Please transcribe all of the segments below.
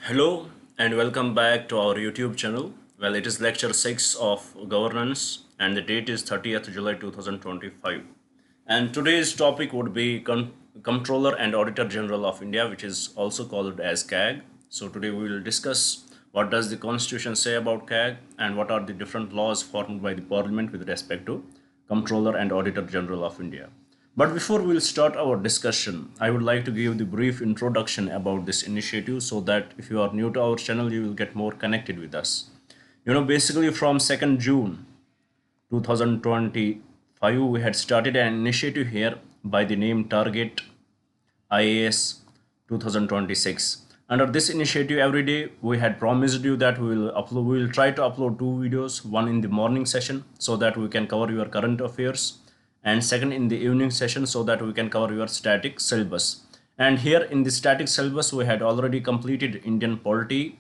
Hello and welcome back to our YouTube channel. Well, it is lecture 6 of governance and the date is 30th July 2025. And today's topic would be Comptroller and Auditor General of India, which is also called as CAG. So today we will discuss what does the Constitution say about CAG and what are the different laws formed by the Parliament with respect to Comptroller and Auditor General of India. But before we'll start our discussion, I would like to give the brief introduction about this initiative so that if you are new to our channel, you will get more connected with us. Basically from 2nd June 2025, we had started an initiative here by the name Target IAS 2026. Under this initiative, every day we had promised you that we will try to upload two videos, one in the morning session so that we can cover your current affairs, and second in the evening session so that we can cover your static syllabus. And here in the static syllabus, we had already completed Indian polity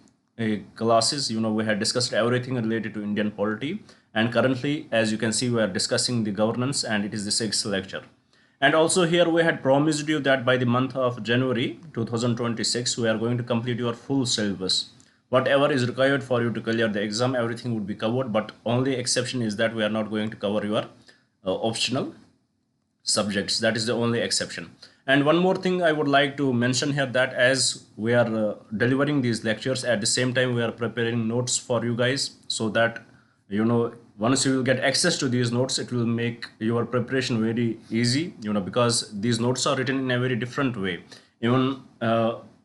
classes. We had discussed everything related to Indian polity, and currently, as you can see, we are discussing the governance, and it is the sixth lecture. And also here we had promised you that by the month of January 2026, we are going to complete your full syllabus. Whatever is required for you to clear the exam, everything would be covered, but only exception is that we are not going to cover your optional subjects. That is the only exception. And one more thing I would like to mention here, that as we are delivering these lectures, at the same time we are preparing notes for you guys, so that once you will get access to these notes, it will make your preparation very easy, because these notes are written in a very different way. Even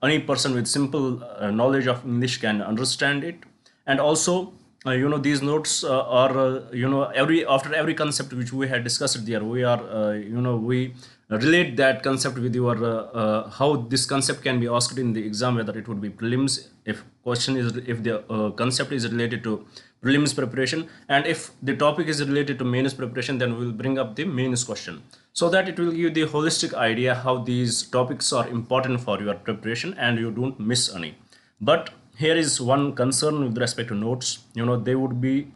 any person with simple knowledge of English can understand it. And also these notes are every concept which we had discussed there, we are we relate that concept with your how this concept can be asked in the exam, whether it would be prelims, if the concept is related to prelims preparation, and if the topic is related to mains preparation, then we will bring up the mains question, so that it will give the holistic idea how these topics are important for your preparation and you don't miss any. But here is one concern with respect to notes. They would be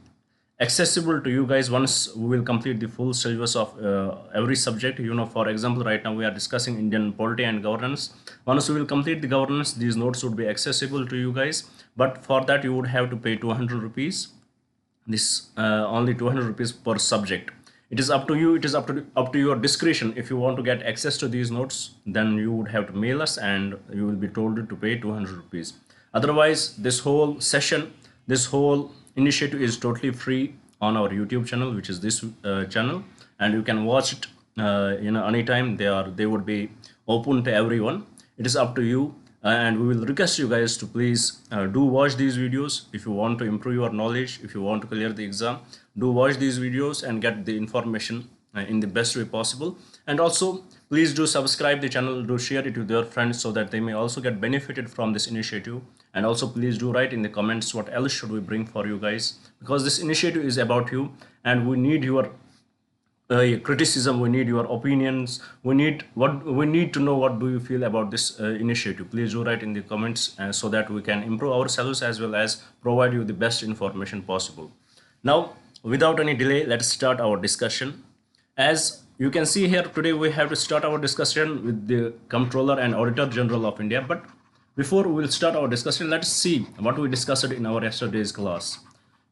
accessible to you guys once we will complete the full syllabus of every subject. For example, right now we are discussing Indian polity and governance. Once we will complete the governance, these notes would be accessible to you guys, but for that you would have to pay 200 rupees. This only 200 rupees per subject. It is up to you, it is up to your discretion. If you want to get access to these notes, then you would have to mail us and you will be told to pay 200 rupees. Otherwise, this whole session, this whole initiative is totally free on our YouTube channel, which is this channel, and you can watch it anytime. They would be open to everyone. It is up to you, and we will request you guys to please do watch these videos. If you want to improve your knowledge, if you want to clear the exam, do watch these videos and get the information in the best way possible. And also please do subscribe the channel, do share it with your friends so that they may also get benefited from this initiative. And also please do write in the comments what else should we bring for you guys, because this initiative is about you and we need your criticism, we need your opinions, we need to know what do you feel about this initiative. Please do write in the comments so that we can improve ourselves as well as provide you the best information possible. Now, without any delay, let's start our discussion. As you can see here, today we have to start our discussion with the Comptroller and Auditor General of India. But before we will start our discussion, let's see what we discussed in our yesterday's class.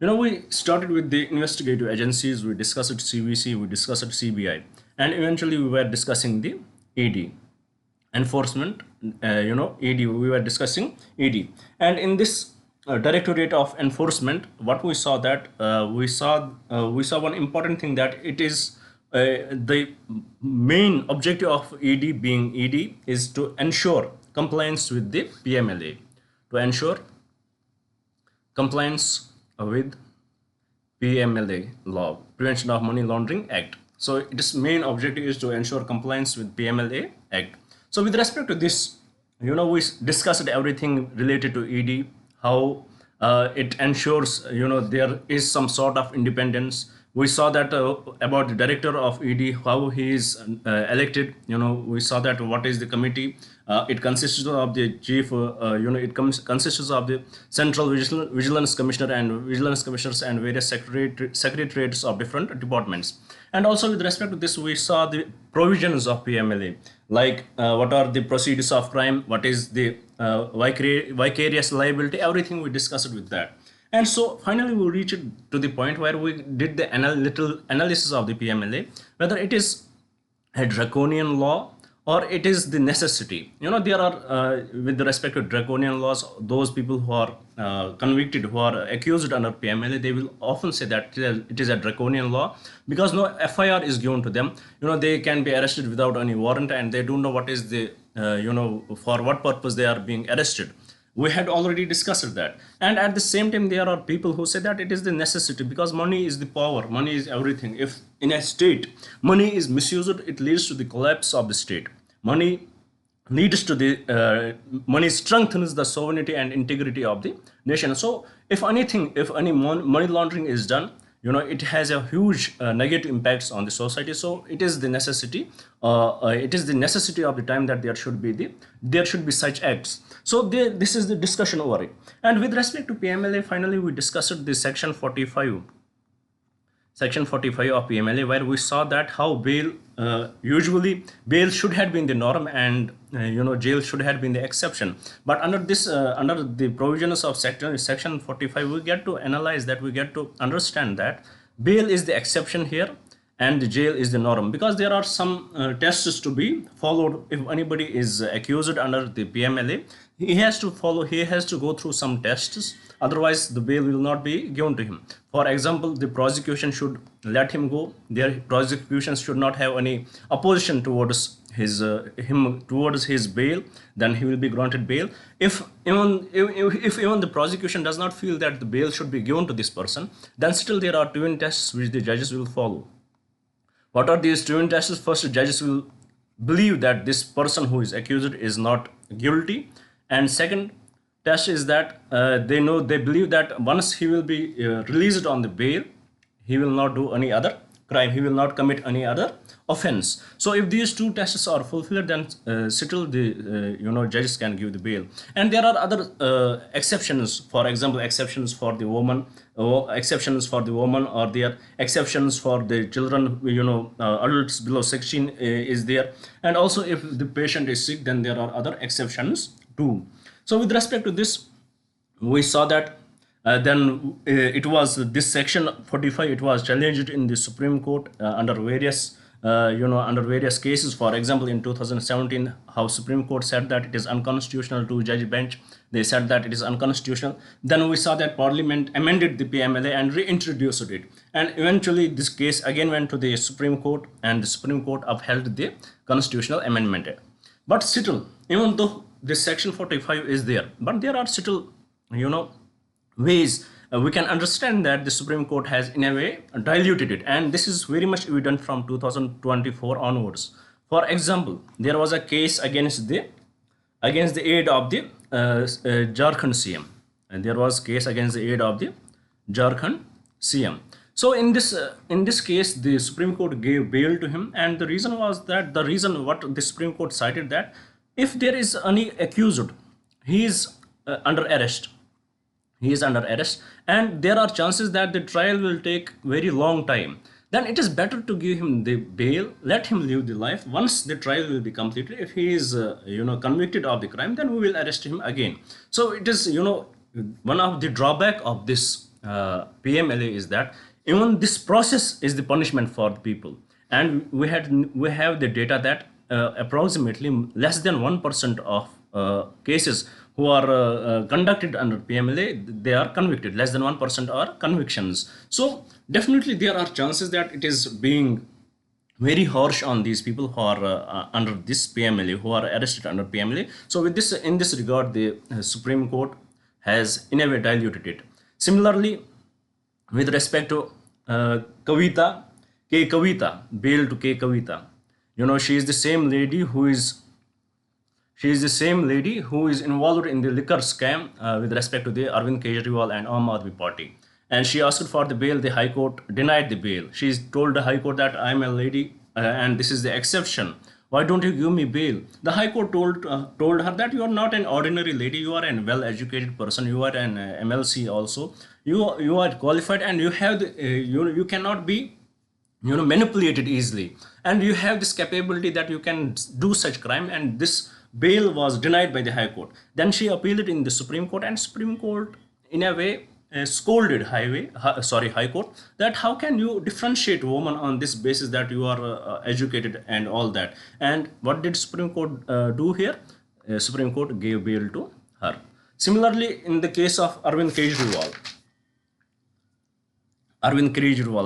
We started with the investigative agencies, we discussed CVC, we discussed CBI, and eventually we were discussing the ED. Enforcement, ED, we were discussing ED. And in this Directorate of Enforcement, what we saw that we saw one important thing, that it is the main objective of ED being ED is to ensure compliance with the PMLA, to ensure compliance with PMLA law, Prevention of Money Laundering Act. So its main objective is to ensure compliance with PMLA Act. So with respect to this, we discussed everything related to ED, how it ensures, there is some sort of independence. We saw that about the director of ED, how he is elected. We saw that what is the committee. It consists of the chief, consists of the Central Vigilance Commissioner and Vigilance Commissioners and various secretariats of different departments. And also with respect to this, we saw the provisions of PMLA, like what are the proceeds of crime, what is the vicarious liability, everything we discussed with that. And so finally we reached to the point where we did the little analysis of the PMLA, whether it is a draconian law or it is the necessity. There are with respect to draconian laws, those people who are convicted, who are accused under PMLA, they will often say that it is a draconian law because no FIR is given to them. They can be arrested without any warrant, and they don't know what is the for what purpose they are being arrested. We had already discussed that. And at the same time, there are people who say that it is the necessity because money is the power, money is everything. If in a state money is misused, it leads to the collapse of the state. Money leads to the money strengthens the sovereignty and integrity of the nation. So if any money laundering is done, it has a huge negative impacts on the society. So it is the necessity. It is the necessity of the time that there should be such acts. So this is the discussion over it. And with respect to PMLA, finally we discussed the section 45 of PMLA, where we saw that how bail usually bail should have been the norm, and jail should have been the exception. But under the provisions of section 45, we get to analyze that, we get to understand that bail is the exception here and the jail is the norm, because there are some tests to be followed. If anybody is accused under the PMLA, he has to go through some tests, otherwise the bail will not be given to him. For example, the prosecution should let him go. Their prosecution should not have any opposition towards his bail, then he will be granted bail. If even the prosecution does not feel that the bail should be given to this person, then still there are twin tests which the judges will follow. What are these twin tests? First, judges will believe that this person who is accused is not guilty, and second test is that they believe that once he will be released on the bail, he will not do any other crime, he will not commit any other offense. So if these two tests are fulfilled, then still the judges can give the bail. And there are other exceptions. For example, exceptions for the woman, or there are exceptions for the children, adults below 16 is there. And also if the patient is sick, then there are other exceptions too. So with respect to this, we saw that then it was this section 45, it was challenged in the Supreme Court under various cases. For example, in 2017, how Supreme Court said that it is unconstitutional to judge bench. They said that it is unconstitutional. Then we saw that Parliament amended the PMLA and reintroduced it. And eventually this case again went to the Supreme Court, and the Supreme Court upheld the constitutional amendment. But still, even though this section 45 is there, but there are still ways we can understand that the Supreme Court has in a way diluted it, and this is very much evident from 2024 onwards. For example, there was a case against the aid of the Jharkhand CM, and there was case against the aid of the Jharkhand CM. So in this case, the Supreme Court gave bail to him, and the reason was that what the Supreme Court cited, that if there is any accused, he is under arrest, and there are chances that the trial will take very long time, then it is better to give him the bail, let him live the life. Once the trial will be completed, if he is convicted of the crime, then we will arrest him again. So it is one of the drawback of this PMLA is that even this process is the punishment for the people. And we have the data that approximately less than 1% of cases who are conducted under PMLA, they are convicted. Less than 1% are convictions. So definitely there are chances that it is being very harsh on these people who are under this PMLA, who are arrested under PMLA. So with this, in this regard, the Supreme Court has in a way diluted it. Similarly, with respect to Kavita, bail to K. Kavita. She is the same lady who is involved in the liquor scam with respect to the Arvind Kejriwal and Aam Aadmi Party. And she asked for the bail. The High Court denied the bail. She told the High Court that I am a lady and this is the exception. Why don't you give me bail? The High Court told her that you are not an ordinary lady. You are a well-educated person. You are an MLC also. You are qualified, and you have you cannot be manipulated easily, and you have this capability that you can do such crime, and this bail was denied by the High Court. Then she appealed it in the Supreme Court, and Supreme Court, in a way, scolded High Court, that how can you differentiate women on this basis that you are educated and all that. And what did Supreme Court do here? Supreme Court gave bail to her. Similarly, in the case of Arvind Kejriwal,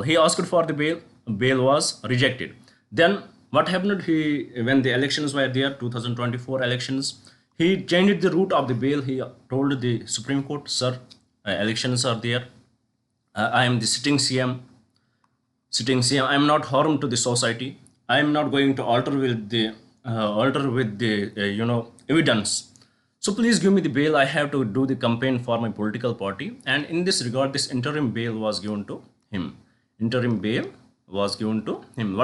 he asked for the bail was rejected. Then what happened? When the elections were there, 2024 elections, he changed the route of the bail. He told the Supreme Court, sir, elections are there. I am the sitting CM. I am not harm to the society. I am not going to alter with the evidence. So please give me the bail. I have to do the campaign for my political party. And in this regard, this interim bail was given to him. What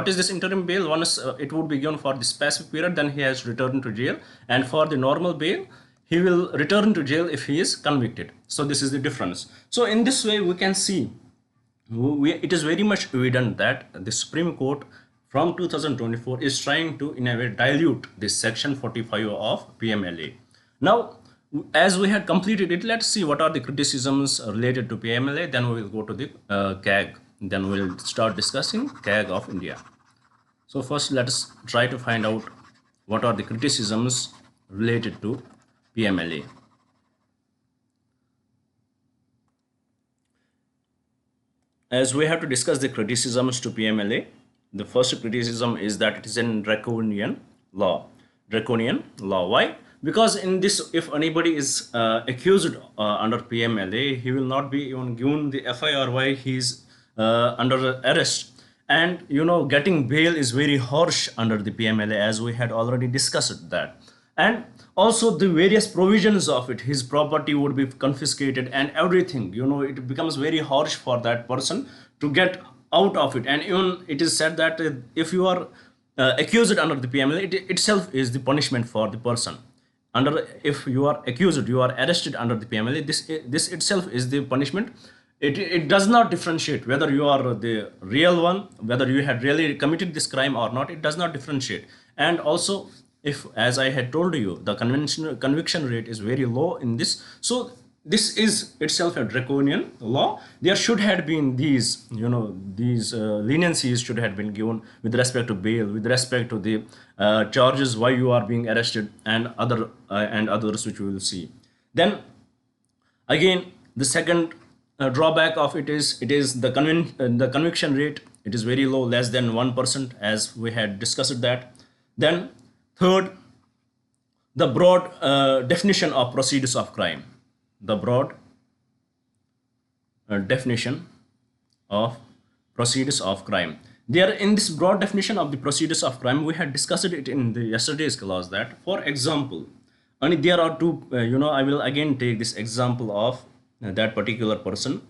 is this interim bail? Once it would be given for the specific period, then he has to return to jail. And for the normal bail, he will return to jail if he is convicted. So this is the difference. So in this way, we can see it is very much evident that the Supreme Court from 2024 is trying to, in a way, dilute this section 45 of PMLA. Now, as we had completed it, let's see what are the criticisms related to PMLA. Then we will go to the CAG. Then we will start discussing CAG of India. So first, let us try to find out what are the criticisms related to PMLA. As we have to discuss the criticisms to PMLA, the first criticism is that it is a draconian law. Why? Because in this, if anybody is accused under PMLA, he will not be even given the FIR while he is under arrest. And getting bail is very harsh under the PMLA, as we had already discussed that. And also the various provisions of it, his property would be confiscated and everything. It becomes very harsh for that person to get out of it. And even it is said that if you are accused under the PMLA, it itself is the punishment for the person. If you are accused, you are arrested under the PMLA, this itself is the punishment. It does not differentiate whether you are the real one, whether you had really committed this crime or not. It does not differentiate. And also, if, as I had told you, the conviction rate is very low in this, so this is itself a draconian law. There should have been these leniencies should have been given with respect to bail, with respect to the charges why you are being arrested, and others which we will see. Then again, the second drawback of it is the conviction rate. It is very low, less than 1%, as we had discussed that. Then third, the broad definition of proceeds of crime. The broad definition of proceeds of crime. There, in this broad definition of the proceeds of crime, we had discussed it in the yesterday's class that, for example, and there are two, I will again take this example of that particular person,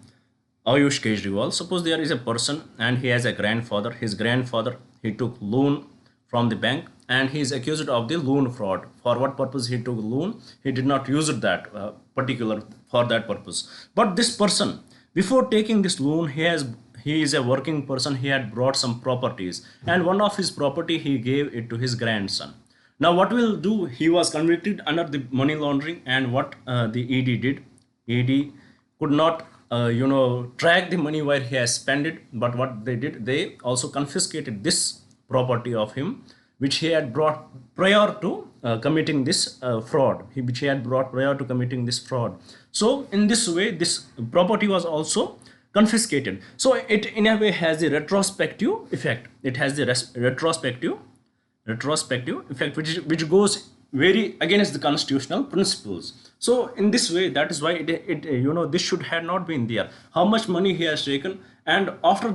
Ayush Kejriwal. Suppose there is a person and he has a grandfather. His grandfather, he took loan from the bank and he is accused of the loan fraud. For what purpose he took loan? He did not use it that particular for that purpose. But this person, before taking this loan, he is a working person. He had brought some properties, and one of his property he gave it to his grandson. Now what will do? He was convicted under the money laundering, and what the ED did? ED could not track the money where he has spent it, but what they did, they also confiscated this property of him, which he had brought prior to committing this fraud. Which he had brought prior to committing this fraud. So in this way, this property was also confiscated. So it in a way has the retrospective effect. It has the retrospective effect, which goes very against the constitutional principles. So in this way, that is why this should have not been there. How much money he has taken, and after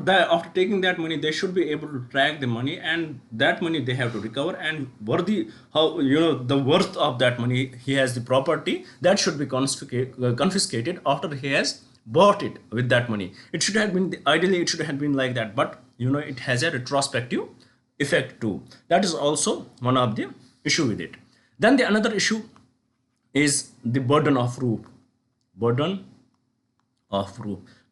taking that money, they should be able to track the money, and that money they have to recover, and the worth of that money, he has the property that should be confiscated after he has bought it with that money. It should have been, ideally it should have been like that, but it has a retrospective effect too. That is also one of the issue with it. Then the another issue is the burden of proof.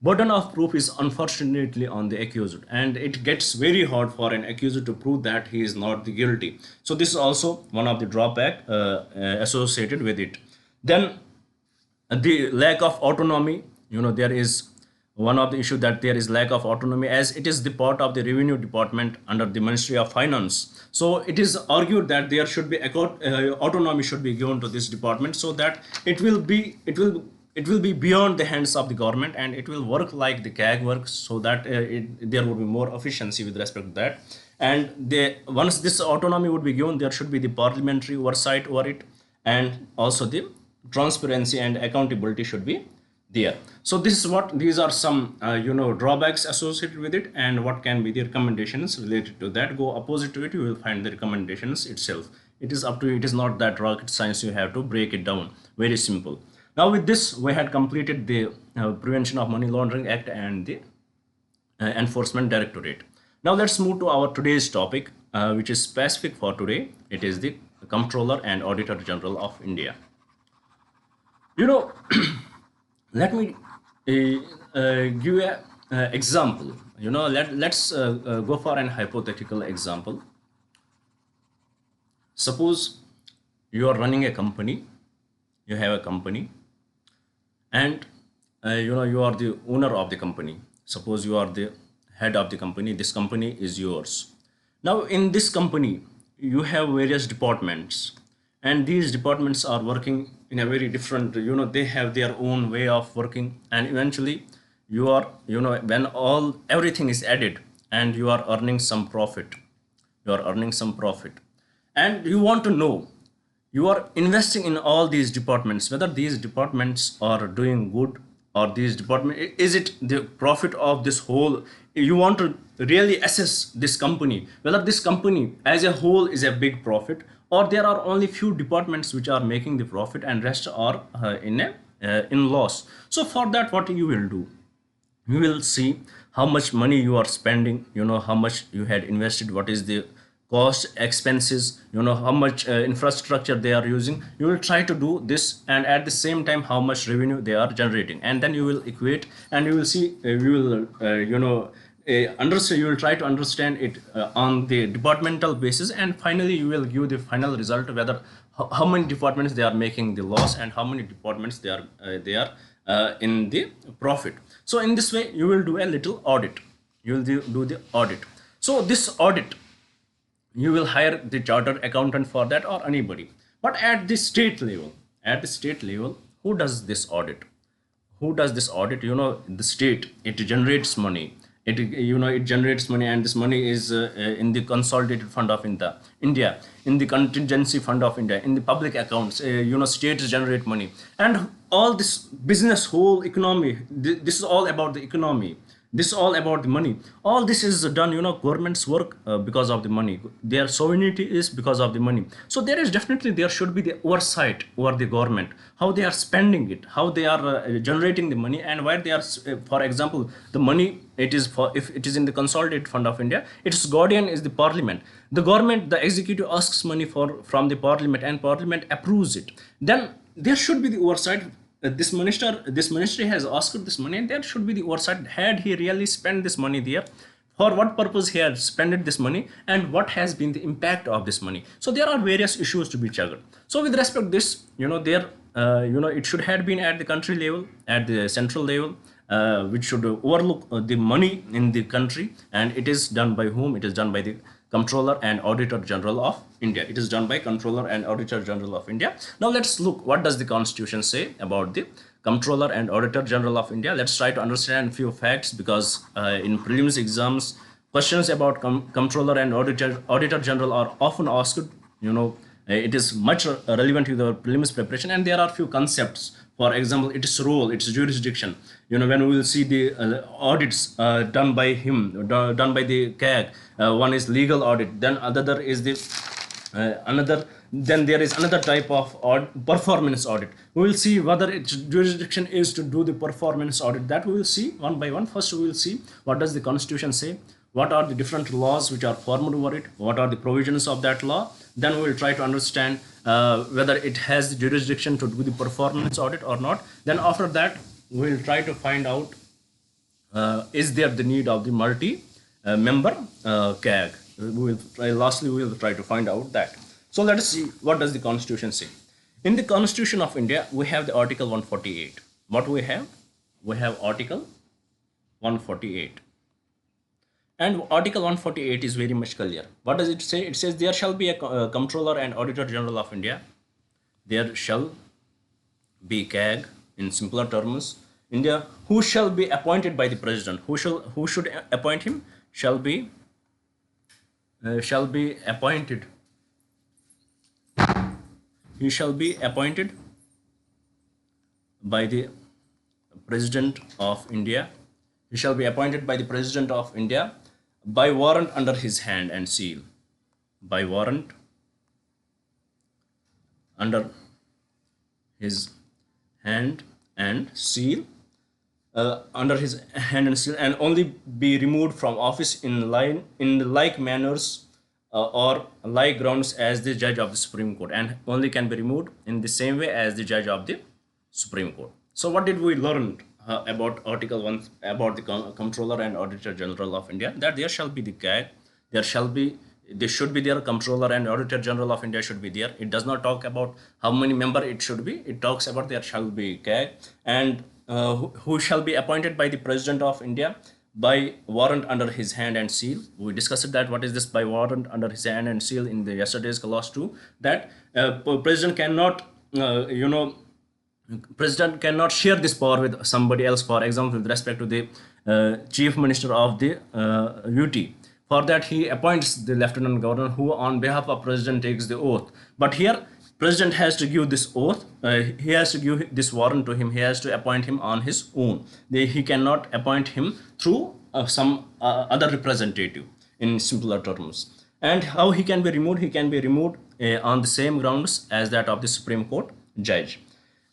Burden of proof is unfortunately on the accused, and it gets very hard for an accused to prove that he is not the guilty. So this is also one of the drawback associated with it. Then the lack of autonomy, there is one of the issue that there is lack of autonomy, as it is the part of the revenue department under the Ministry of Finance. So it is argued that there should be autonomy should be given to this department, so that it will be beyond the hands of the government, and it will work like the CAG works, so that there would be more efficiency with respect to that. And once this autonomy would be given, there should be the parliamentary oversight over it, and also the transparency and accountability should be there. So these are some drawbacks associated with it, and what can be the recommendations related to that. Go opposite to it, you will find the recommendations itself. It is up to you. It is not that rocket science. You have to break it down. Very simple. Now with this, we had completed the Prevention of Money Laundering Act and the Enforcement Directorate. Now let's move to our today's topic, which is specific for today. It is the Comptroller and Auditor General of India. Let me give a example. Let's go for an hypothetical example. Suppose you are running a company. You have a company, and you are the owner of the company. Suppose you are the head of the company. This company is yours. Now in this company, you have various departments, and these departments are working in a very different, they have their own way of working, and eventually you are, when everything is added, and you are earning some profit, and you want to know, you are investing in all these departments, whether these departments are doing good, or these department, is it the profit of this whole. You want to really assess this company, whether this company as a whole is a big profit, or there are only few departments which are making the profit and rest are in loss. So for that, what you will do, you will see how much money you are spending, how much you had invested, what is the cost, expenses, how much infrastructure they are using. You will try to do this, and at the same time how much revenue they are generating, and then you will equate, and you will see, you will understand, you will try to understand it on the departmental basis, and finally you will give the final result, whether how many departments they are making the loss, and how many departments they are in the profit. So in this way, you will do a little audit. You will do the audit. So this audit, you will hire the chartered accountant for that, or anybody. But at the state level, who does this audit? The state, it generates money. It generates money, and this money is in the consolidated fund of India, in the contingency fund of India, in the public accounts. States generate money, and all this business, whole economy. This is all about the economy. This is all about the money. All this is done, government's work because of the money. Their sovereignty is because of the money. So there should be the oversight over the government, how they are spending it, how they are generating the money, and where they are. For example, the money, it is for, if it is in the consolidated fund of India, its guardian is the parliament. The government, the executive asks money from the parliament, and parliament approves it. Then there should be the oversight. This ministry has asked this money, and there should be the oversight. Had he really spent this money there, for what purpose he had spent this money, and what has been the impact of this money. So there are various issues to be checked. So with respect to this, it should have been at the country level, at the central level, which should overlook the money in the country, and it is done by whom? It is done by the Comptroller and Auditor General of India. It is done by Comptroller and Auditor General of India. Now let's look, what does the Constitution say about the Comptroller and Auditor General of India. Let's try to understand a few facts, because in prelims exams, questions about Comptroller and Auditor General are often asked. It is much relevant to the prelims preparation, and there are few concepts. For example, its role, its jurisdiction. When we will see the audits done by him, done by the CAG, one is legal audit, then another is the then there is another type of performance audit. We will see whether its jurisdiction is to do the performance audit. That we will see one by one. First, we will see what does the Constitution say, what are the different laws which are formed over it, what are the provisions of that law. Then we will try to understand whether it has the jurisdiction to do the performance audit or not. Then after that, we will try to find out is there the need of the multi member CAG? Lastly, we will try to find out that. So let us see what does the Constitution say. In the Constitution of India, we have the Article 148. What we have? We have Article 148. And Article 148 is very much clear. What does it say? It says there shall be a Comptroller and Auditor General of India. There shall be CAG in simpler terms. India, who shall be appointed by the President. Who should appoint him? Shall be appointed. He shall be appointed by the President of India. He shall be appointed by the President of India by warrant under his hand and seal. By warrant under his hand and seal. Under his hand and seal, and only be removed from office in the like manners or like grounds as the judge of the Supreme Court, and only can be removed in the same way as the judge of the Supreme Court. So what did we learn about Article 1, about the Comptroller and Auditor General of India? That there shall be the CAG, there should be there, Comptroller and Auditor General of India should be there. It does not talk about how many member it should be. It talks about there shall be CAG, and who shall be appointed by the President of India by warrant under his hand and seal. We discussed that what is this by warrant under his hand and seal in the yesterday's class too. That President cannot President cannot share this power with somebody else. For example, with respect to the Chief Minister of the UT. For that, he appoints the Lieutenant Governor, who on behalf of President takes the oath. But here, President has to give this oath. He has to give this warrant to him. He has to appoint him on his own. He cannot appoint him through some other representative, in simpler terms. And how he can be removed? He can be removed on the same grounds as that of the Supreme Court judge.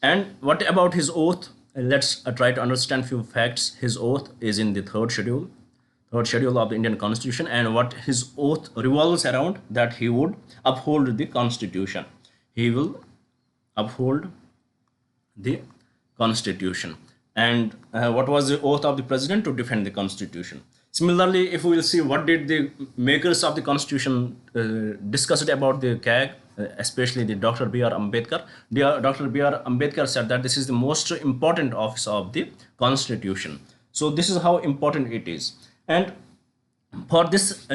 And what about his oath? Let's try to understand few facts. His oath is in the third schedule of the Indian Constitution, and what his oath revolves around, that he would uphold the Constitution. He will uphold the Constitution. And what was the oath of the President? To defend the Constitution. Similarly, if we will see what did the makers of the Constitution discussed about the CAG, especially the Dr. B.R. Ambedkar. Dr. B.R. Ambedkar said that this is the most important office of the Constitution. So this is how important it is. And for this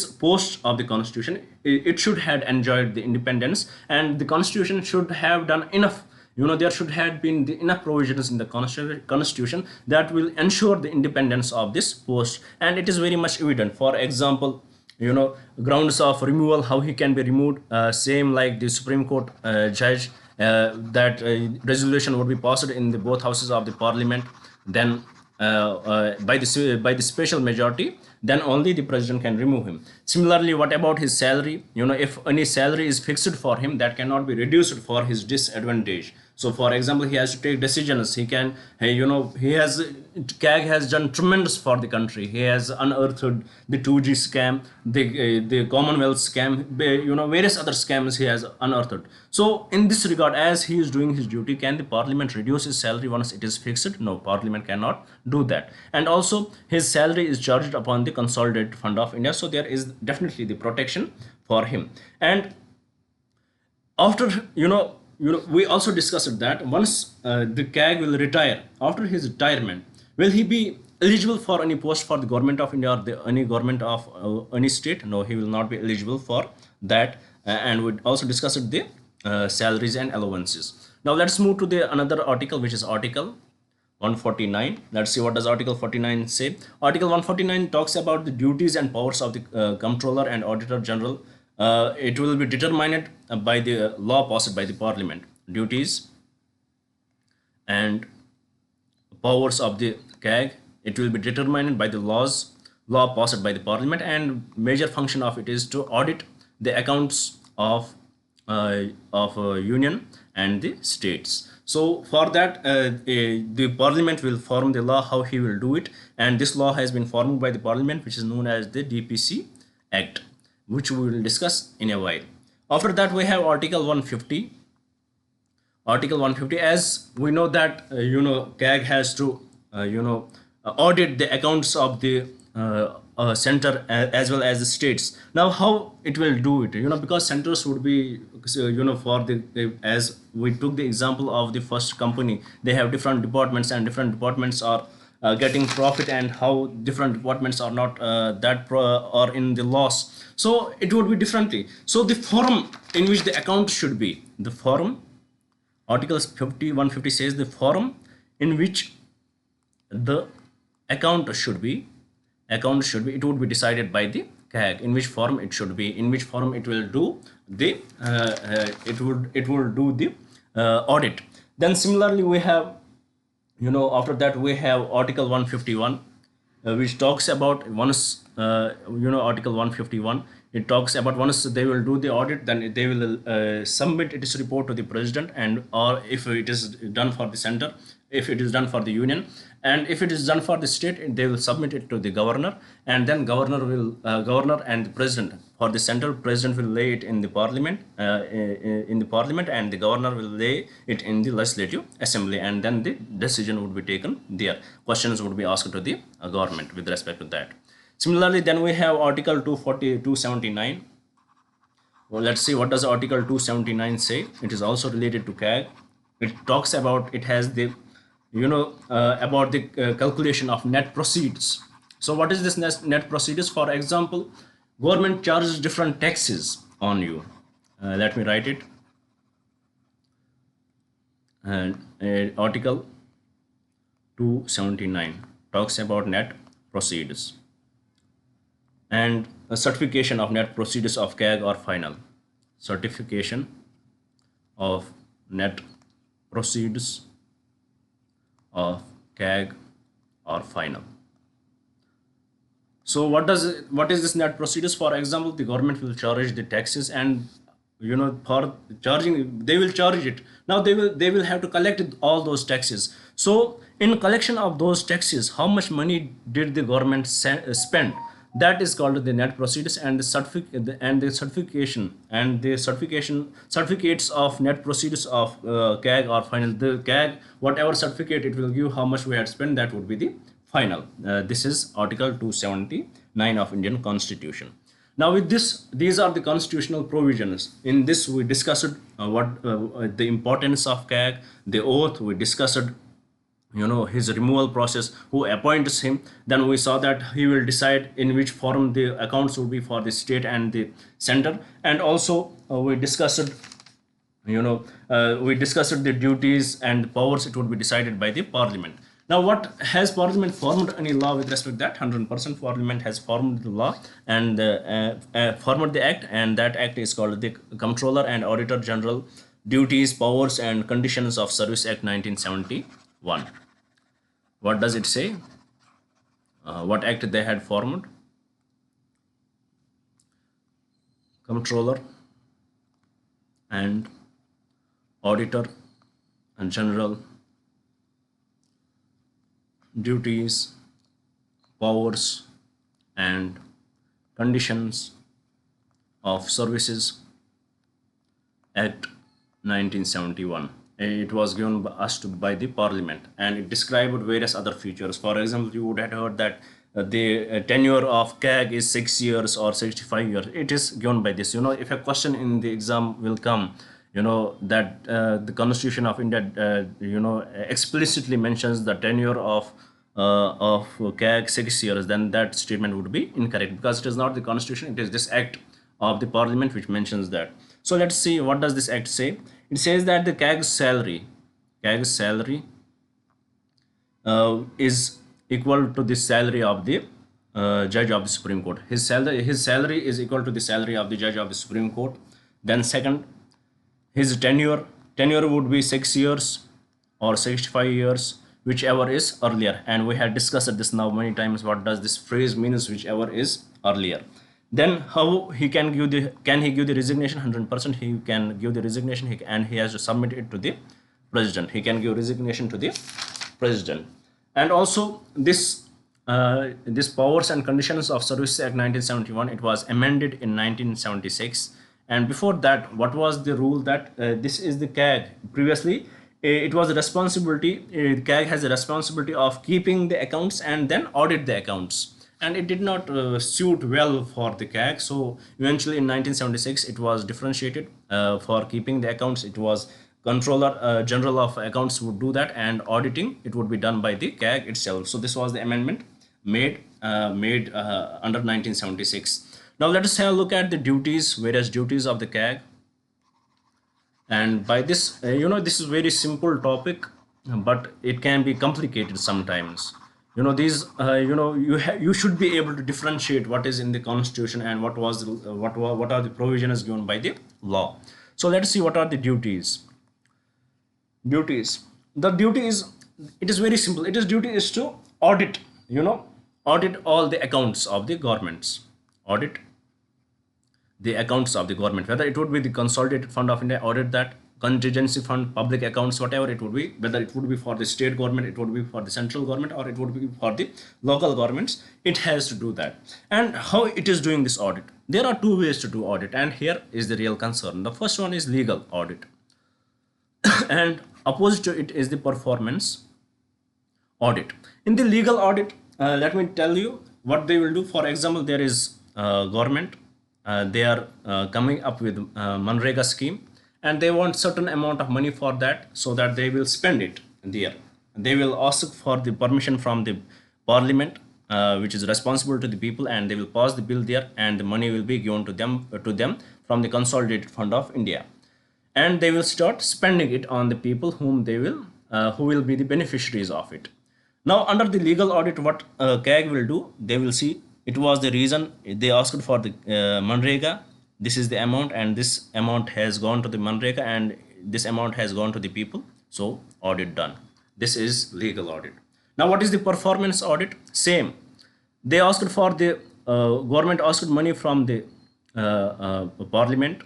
post of the Constitution, it should have enjoyed the independence, and the Constitution should have done enough. There should have been enough provisions in the Constitution that will ensure the independence of this post, and it is very much evident. For example, grounds of removal, how he can be removed, same like the Supreme Court judge, that resolution would be passed in the both houses of the Parliament, then by the special majority, then only the President can remove him. Similarly, what about his salary? If any salary is fixed for him, that cannot be reduced for his disadvantage. So for example, he has to take decisions. He can, CAG has done tremendous for the country. He has unearthed the 2G scam, the Commonwealth scam, various other scams he has unearthed. So in this regard, as he is doing his duty, can the Parliament reduce his salary once it is fixed? No, Parliament cannot do that. And also his salary is charged upon the Consolidated Fund of India. So there is definitely the protection for him. And after, we also discussed that once the CAG will retire, after his retirement, will he be eligible for any post for the government of India or any government of any state? No, he will not be eligible for that. And we also discussed the salaries and allowances. Now let's move to the another article, which is Article 149. Let's see what does Article 49 say. Article 149 talks about the duties and powers of the Comptroller and Auditor General. It will be determined by the law passed by the Parliament. Duties and powers of the CAG, it will be determined by the law passed by the Parliament, and major function of it is to audit the accounts of Union and the states. So for that, the Parliament will form the law how he will do it, and this law has been formed by the Parliament, which is known as the DPC Act, which we will discuss in a while. After that, we have Article 150. Article 150, as we know that CAG has to audit the accounts of the center as well as the states. Now how it will do it, because centers would be, for the as we took the example of the first company, they have different departments and different departments are getting profit, and how different departments are not or in the loss, so it would be differently. So the forum in which the account should be, the forum, articles 150 says the forum in which the account should be it would be decided by the CAG, in which form it should be, in which form it will do the it will do the audit. Then similarly we have, after that we have article 151, which talks about once article 151, it talks about once they will do the audit, then they will submit its report to the president, and or if it is done for the center, if it is done for the union, and if it is done for the state, they will submit it to the governor, and then governor and the president. For the central, president will lay it in the parliament, and the governor will lay it in the legislative assembly, and then the decision would be taken there. Questions would be asked to the government with respect to that. Similarly, then we have article 279. Well, let's see what does article 279 say. It is also related to CAG. It talks about, it has the about the calculation of net proceeds. So what is this net proceeds? For example, government charges different taxes on you. Let me write it. And article 279 talks about net proceeds and a certification of net proceeds of CAG or final. Certification of net proceeds of CAG or final. So what is this net proceeds? For example, the government will charge the taxes, and for charging they will charge it. Now they will have to collect all those taxes. So in collection of those taxes, how much money did the government spend? That is called the net proceeds, and the certificates of net proceeds of CAG or final. The CAG, whatever certificate it will give how much we had spent, that would be the final. This is article 279 of Indian Constitution. Now with this, these are the constitutional provisions. In this we discussed what the importance of CAG, the oath, we discussed his removal process, who appoints him. Then we saw that he will decide in which form the accounts will be for the state and the center, and also we discussed the duties and powers. It would be decided by the parliament. Now what has parliament formed any law with respect to that? 100% parliament has formed the law and formed the act, and that act is called the Comptroller and Auditor General Duties, Powers and Conditions of Service Act 1971. What does it say? What act they had formed? Comptroller and Auditor and General Duties, Powers and Conditions of Services Act 1971. It was given by the parliament, and it described various other features. For example, you would have heard that the tenure of CAG is 6 years or 65 years. It is given by this. If a question in the exam will come, that the Constitution of India explicitly mentions the tenure of CAG 6 years, then that statement would be incorrect, because it is not the Constitution, it is this act of the parliament which mentions that. So let's see what does this act say. It says that the CAG's salary is equal to the salary of the judge of the Supreme Court. His salary is equal to the salary of the judge of the Supreme Court. Then second, his tenure would be 6 years or 65 years, whichever is earlier. And we had discussed this now many times. What does this phrase means, whichever is earlier? Then how he can give the resignation? 100% he can give the resignation, and he has to submit it to the president. He can give resignation to the president. And also this Powers and Conditions of Service Act 1971, it was amended in 1976. And before that, what was the rule? That this is the CAG. Previously it was a responsibility, CAG has a responsibility of keeping the accounts and then audit the accounts, and it did not suit well for the CAG. So eventually in 1976 it was differentiated. For keeping the accounts, it was Controller General of Accounts would do that, and auditing it would be done by the CAG itself. So this was the amendment made under 1976. Now let us have a look at the duties, various duties of the CAG. And by this, this is very simple topic, but it can be complicated sometimes. These you should be able to differentiate what is in the constitution and what are the provisions given by the law. So let's see what are the duties. The duty is, it is very simple. It is duty is to audit, audit all the accounts of the governments. Audit the accounts of the government, whether it would be the consolidated fund of India, audit that, contingency fund, public accounts, whatever it would be, whether it would be for the state government, it would be for the central government, or it would be for the local governments, it has to do that. And how it is doing this audit? There are two ways to do audit, and here is the real concern. The first one is legal audit and opposite to it is the performance audit. In the legal audit, let me tell you what they will do. For example, there is government, they are coming up with Manrega scheme, and they want certain amount of money for that, so that they will spend it there. They will ask for the permission from the parliament, which is responsible to the people, and they will pass the bill there, and the money will be given to them from the consolidated fund of India, and they will start spending it on the people who will be the beneficiaries of it. Now under the legal audit, what CAG will do, they will see it was the reason they asked for the Manrega. This is the amount, and this amount has gone to the Manrega, and this amount has gone to the people. So audit done. This is legal audit. Now what is the performance audit? Same. They asked for the government asked money from the parliament,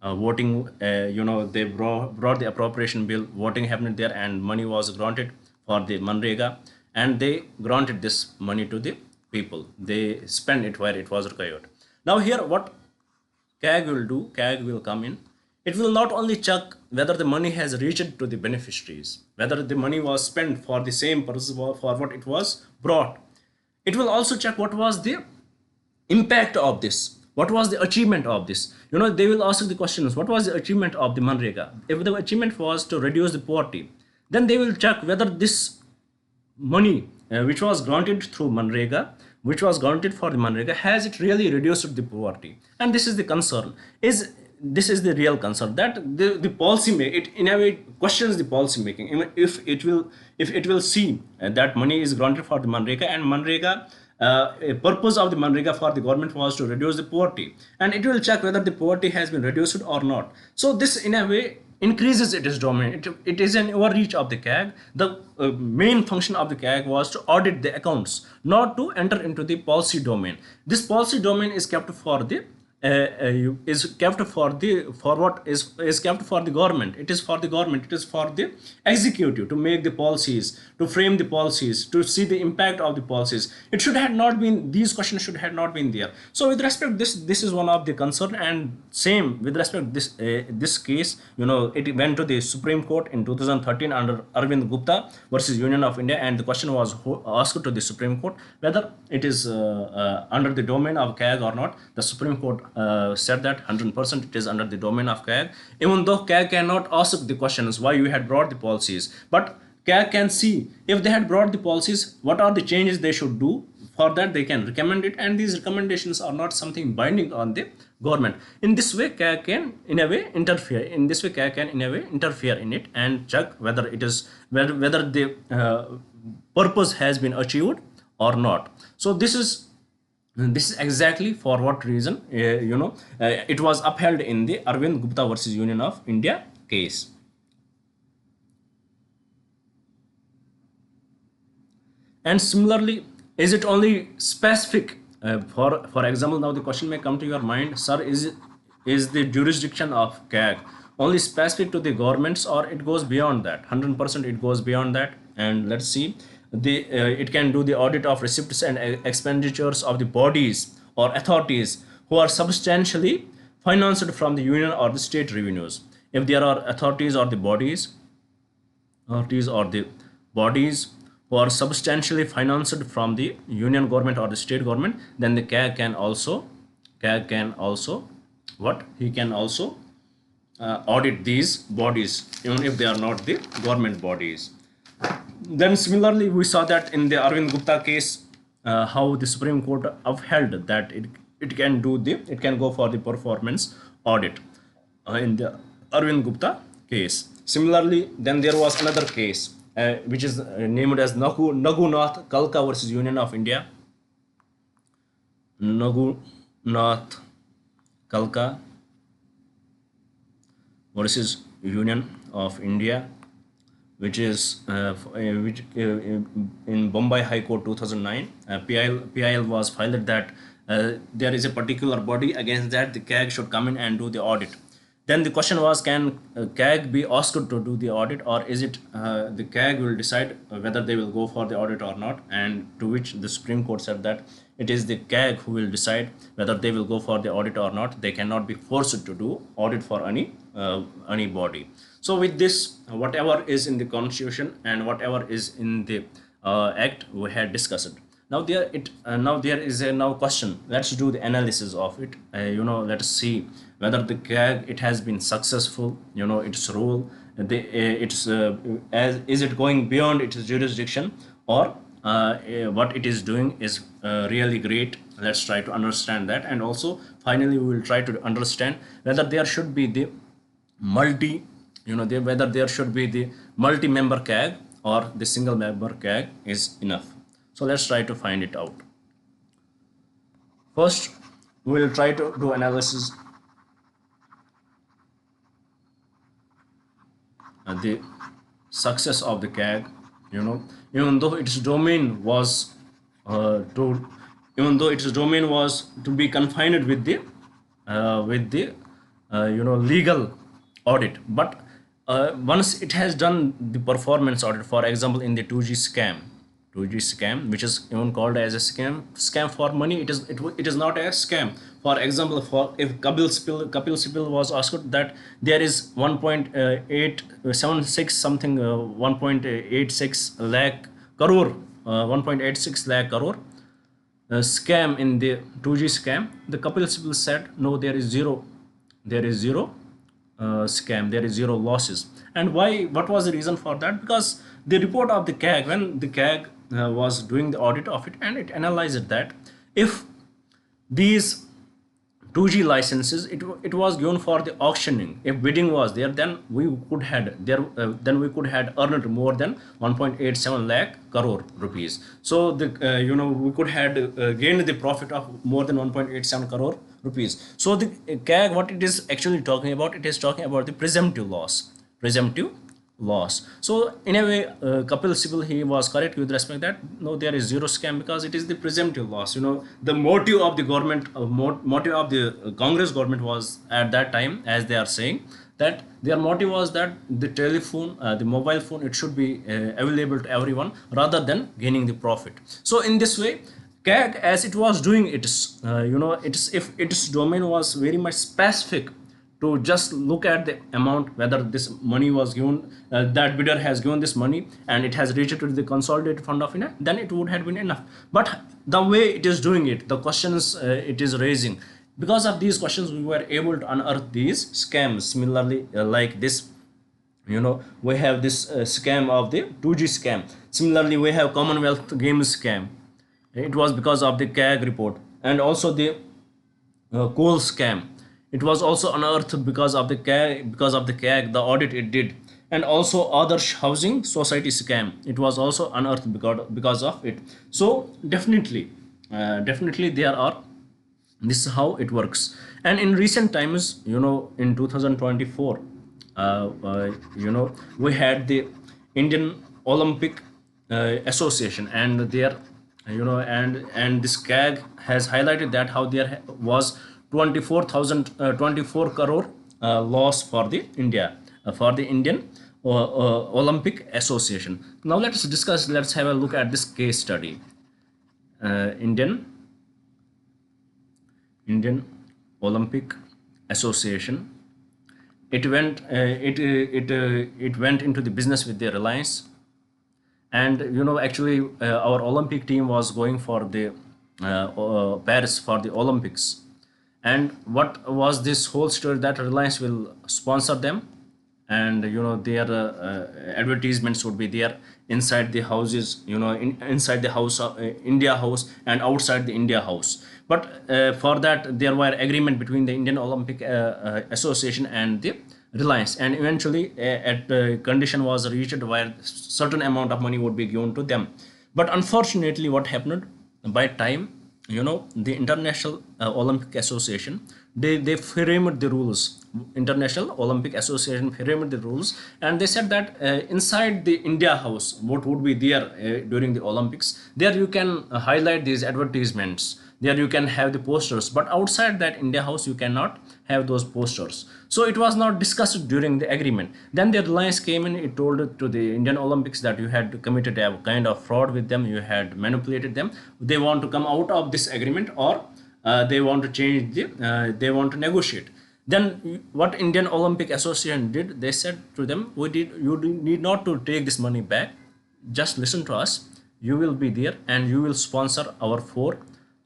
voting, they brought the appropriation bill, voting happened there, and money was granted for the Manrega, and they granted this money to the people. They spend it where it was required. Now here what CAG will do, CAG will come in. It will not only check whether the money has reached to the beneficiaries, whether the money was spent for the same purpose for what it was brought. It will also check what was the impact of this, what was the achievement of this. They will ask the questions, what was the achievement of the Manrega? If the achievement was to reduce the poverty, then they will check whether this money which was granted through Manrega, which was granted for the Manrega, has it really reduced the poverty? And this is the concern. This is the real concern, that the policy it in a way questions the policy making. If it will see that money is granted for the Manrega, and Manrega a purpose of the Manrega for the government was to reduce the poverty, and it will check whether the poverty has been reduced or not. So this in a way increases its domain. It is an overreach of the CAG. The main function of the CAG was to audit the accounts, not to enter into the policy domain. This policy domain is kept for the kept for the government. It is for the government. It is for the executive to make the policies, to frame the policies, to see the impact of the policies. It should have not been, these questions should have not been there. So with respect this is one of the concern. And same with respect this case, it went to the Supreme Court in 2013 under Arvind Gupta versus Union of India, and the question was asked to the Supreme Court whether it is under the domain of CAG or not. The Supreme Court said that 100% it is under the domain of CAG, even though CAG cannot ask the questions why you had brought the policies, but CAG can see if they had brought the policies, what are the changes they should do. For that they can recommend it, and these recommendations are not something binding on the government. In this way CAG can in a way interfere. In this way CAG can in a way interfere in it and check whether it is whether the purpose has been achieved or not. So this is exactly for what reason it was upheld in the Arvind Gupta versus Union of India case. And similarly, is it only specific for example, now the question may come to your mind, sir, is the jurisdiction of CAG only specific to the governments, or it goes beyond that? 100% it goes beyond that. And let's see, it can do the audit of receipts and expenditures of the bodies or authorities who are substantially financed from the union or the state revenues. If there are authorities or the bodies authorities or the bodies who are substantially financed from the union government or the state government, then the CAG can also what he can also audit these bodies even if they are not the government bodies. Then similarly, we saw that in the Arvind Gupta case, how the Supreme Court upheld that it can go for the performance audit in the Arvind Gupta case. Similarly, then there was another case which is named as Nagunath Kalka versus Union of India. Nagunath Kalka versus Union of India, which is in Bombay High Court 2009. PIL was filed that there is a particular body against that the CAG should come in and do the audit. Then the question was, can CAG be asked to do the audit, or is it the CAG will decide whether they will go for the audit or not? And to which the Supreme Court said that it is the CAG who will decide whether they will go for the audit or not. They cannot be forced to do audit for any body. So with this, whatever is in the constitution and whatever is in the act, we had discussed. Now there is a now question. Let's do the analysis of it. Let us see whether the CAG it has been successful. Its role. Is it going beyond its jurisdiction, or what it is doing is really great. Let's try to understand that, and also finally we will try to understand whether there should be the whether there should be the multi-member CAG or the single member CAG is enough. So let's try to find it out. First, we will try to do analysis the success of the CAG. Even though its domain was to be confined with the legal audit, but once it has done the performance audit, for example in the 2G scam, which is even called as a scam for money, it is not a scam. For example, if Kapil Sibil was asked that there is 1.876 something 1.86 lakh crore 1.86 lakh crore scam in the 2G scam, the Kapil Sibil said no, there is zero scam, there is zero losses. And why? What was the reason for that? Because the report of the CAG, when the CAG was doing the audit of it, and it analyzed that if these 2G licenses it was given for the auctioning, if bidding was there, then we could had earned more than 1.87 lakh crore rupees. So the we could had gained the profit of more than 1.87 crore rupees. So the CAG, what it is actually talking about, it is talking about the presumptive loss. So in a way, Kapil Sibil, he was correct with respect that no, there is zero scam, because it is the presumptive loss. The motive of the government, motive of the Congress government was at that time, as they are saying, that their motive was that the telephone, the mobile phone, it should be available to everyone rather than gaining the profit. So in this way, CAG, as it was doing its, if its domain was very much specific to just look at the amount, whether this money was given, that bidder has given this money and it has reached to the consolidated fund of India, then it would have been enough. But the way it is doing it, the questions it is raising, because of these questions we were able to unearth these scams. Similarly, like this, we have this scam of the 2G scam. Similarly, we have Commonwealth Games scam. It was because of the CAG report. And also the coal scam, it was also unearthed because of the CAG, the audit it did. And also other housing society scam, it was also unearthed because of it. So definitely there are, this is how it works. And in recent times, in 2024, we had the Indian Olympic Association, and their, and this CAG has highlighted that how there was 24 crore loss for the Indian Olympic Association. Now let's have a look at this case study. Indian Olympic Association. it went into the business with the Reliance. And actually our Olympic team was going for the Paris for the Olympics. And what was this whole story, that Reliance will sponsor them, and their advertisements would be there inside the houses, inside the house of India House and outside the India House. But for that there were agreement between the Indian Olympic Association and the Reliance, and eventually at condition was reached where certain amount of money would be given to them. But unfortunately what happened, by time, the International Olympic Association, they framed the rules. International Olympic Association framed the rules, and they said that inside the India House, what would be there during the Olympics, there you can highlight these advertisements, there you can have the posters, but outside that India House you cannot have those posters. So it was not discussed during the agreement. Then the Reliance came in, it told to the Indian Olympics that you had committed a kind of fraud with them, you had manipulated them, they want to come out of this agreement, or they want to change the they want to negotiate. Then what Indian Olympic Association did, they said to them, you need not to take this money back, just listen to us, you will be there and you will sponsor our 4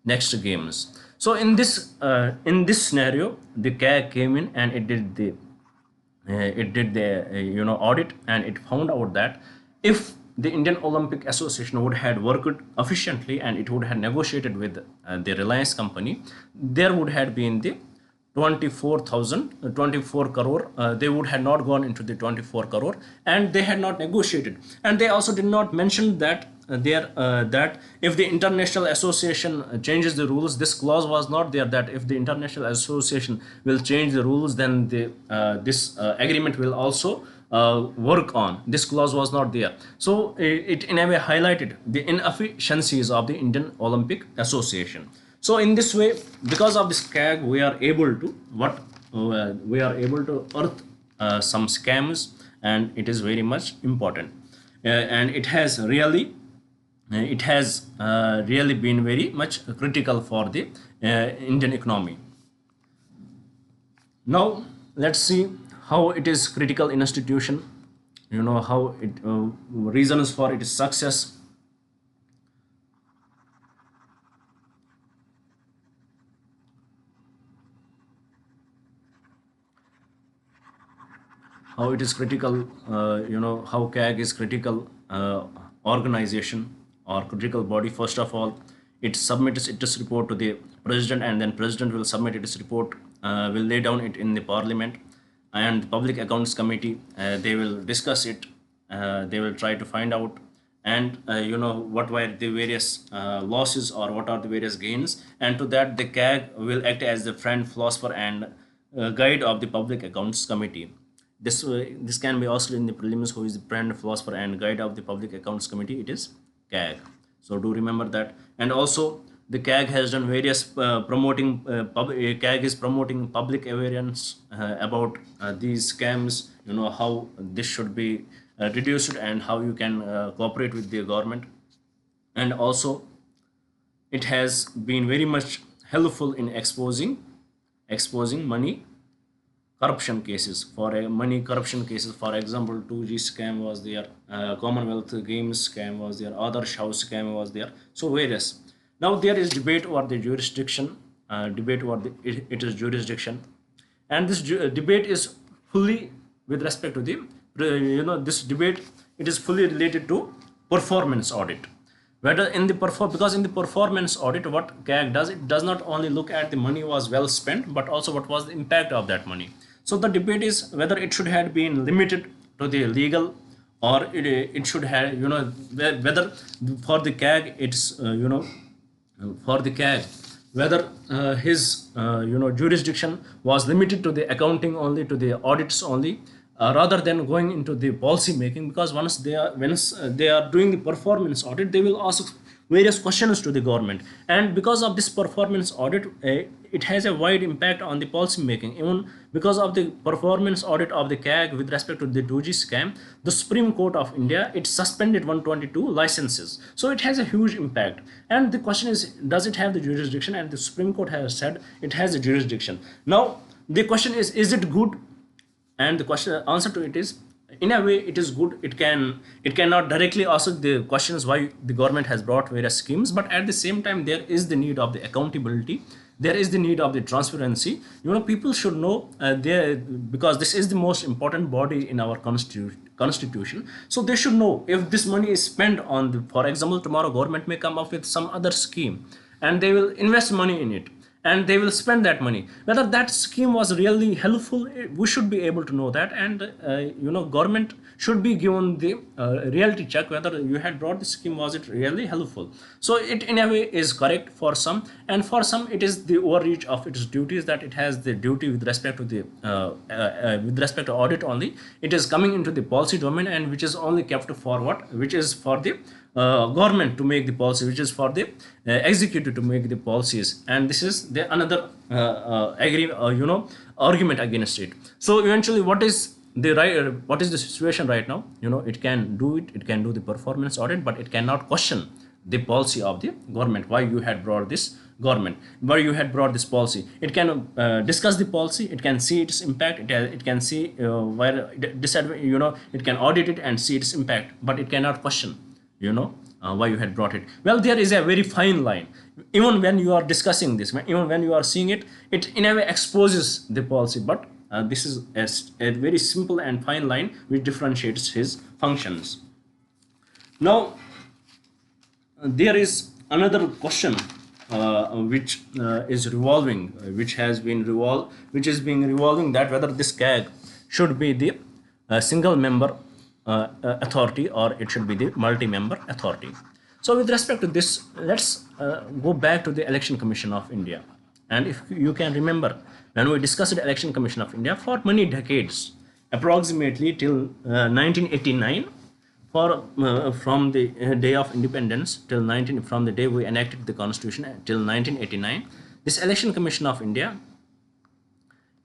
next games. So in this scenario, the CAG came in and it did the audit, and it found out that if the Indian Olympic Association would have worked efficiently and it would have negotiated with the Reliance company, there would have been the 24 crore. They would have not gone into the 24 crore, and they had not negotiated. And they also did not mention that that if the International Association changes the rules, this clause was not there, that if the International Association will change the rules, then this agreement will also work on. This clause was not there. So it in a way highlighted the inefficiencies of the Indian Olympic Association. So in this way, because of this CAG, we are able to earth some scams, and it is very much important. And it has really been very much critical for the Indian economy. Now let's see how it is critical institution, how it reasons for its success. How it is critical, how CAG is critical organization or critical body. First of all, it submits its report to the president, and then president will submit its report, will lay down it in the parliament, and the public accounts committee, they will discuss it, they will try to find out, and what were the various losses or what are the various gains, and to that the CAG will act as the friend, philosopher, and guide of the public accounts committee. This can be asked in the prelims, who is the friend, philosopher, and guide of the public accounts committee. It is CAG. So do remember that. And also the CAG has done various CAG is promoting public awareness about these scams, how this should be reduced and how you can cooperate with the government. And also it has been very much helpful in exposing money corruption cases. Money corruption cases, for example, 2G scam was there, Commonwealth Games scam was there, Adarsh House scam was there, so various. Now there is debate over the jurisdiction, it is jurisdiction, and this debate is fully with respect to the this debate, it is fully related to performance audit. Whether in the because in the performance audit, what CAG does, it does not only look at the money was well spent, but also what was the impact of that money. So the debate is whether it should have been limited to the legal, or it should have, whether for the CAG it's for the CAG, whether his jurisdiction was limited to the accounting only, to the audits only, rather than going into the policy making. Because once they are doing the performance audit, they will ask various questions to the government, and because of this performance audit, it has a wide impact on the policy making. Even because of the performance audit of the CAG with respect to the 2G scam, the Supreme Court of India, it suspended 122 licenses. So it has a huge impact, and the question is, does it have the jurisdiction? And the Supreme Court has said it has a jurisdiction. Now the question is it good And the question answer to it is, in a way it is good. It cannot directly answer the questions why the government has brought various schemes, but at the same time there is the need of the accountability, there is the need of the transparency. People should know, there, because this is the most important body in our constitution. So they should know if this money is spent on for example, tomorrow government may come up with some other scheme and they will invest money in it and they will spend that money, whether that scheme was really helpful. We should be able to know that. And government should be given the reality check whether you had brought the scheme, was it really helpful. So it in a way is correct for some, and for some it is the overreach of its duties, that it has the duty with respect to the with respect to audit only. It is coming into the policy domain, and which is only kept for what, which is for the government to make the policy, which is for the executive to make the policies. And this is the another argument against it. So eventually what is the right, what is the situation right now? It can do it, it can do the performance audit, but it cannot question the policy of the government, why you had brought this government, why you had brought this policy. It can discuss the policy, it can see its impact, it can see where it can audit it and see its impact, but it cannot question why you had brought it. Well, there is a very fine line. Even when you are discussing this, even when you are seeing it, it in a way exposes the policy, but this is a very simple and fine line which differentiates his functions. Now there is another question which is revolving, which is being revolving, that whether this CAG should be the single member authority or it should be the multi-member authority. So with respect to this, let's go back to the Election Commission of India. And if you can remember, when we discussed the Election Commission of India for many decades, approximately till 1989, from the day of independence till from the day we enacted the constitution till 1989, this Election Commission of India,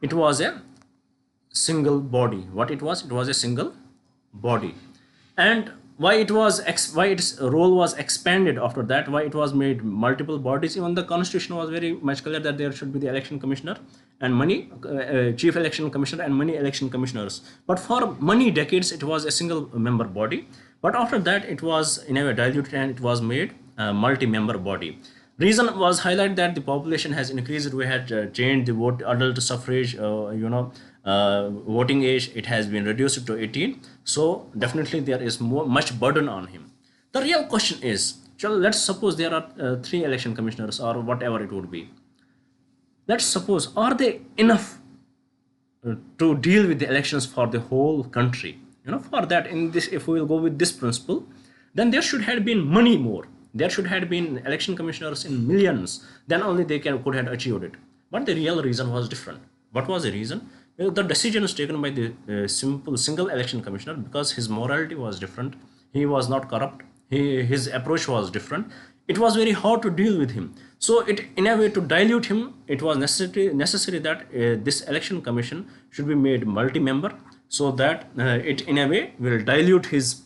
it was a single body. What it was a single body. And why its role was expanded after that, why it was made multiple bodies? Even the constitution was very much clear that there should be the election commissioner and many chief election commissioner and many election commissioners, but for many decades it was a single member body. But after that it was in a way diluted and it was made a multi-member body. Reason was highlighted that the population has increased. We had changed the adult suffrage voting age, it has been reduced to 18. So definitely there is much burden on him. The real question is, let's suppose there are 3 election commissioners or whatever it would be. Let's suppose, are they enough to deal with the elections for the whole country? For that, in this, if we will go with this principle, then there should have been money more. There should have been election commissioners in millions. Then only they could have achieved it. But the real reason was different. What was the reason? The decision was taken by the single election commissioner because his morality was different. He was not corrupt. His approach was different. It was very hard to deal with him. So it, in a way, to dilute him, it was necessary that this election commission should be made multi-member, so that it in a way will dilute his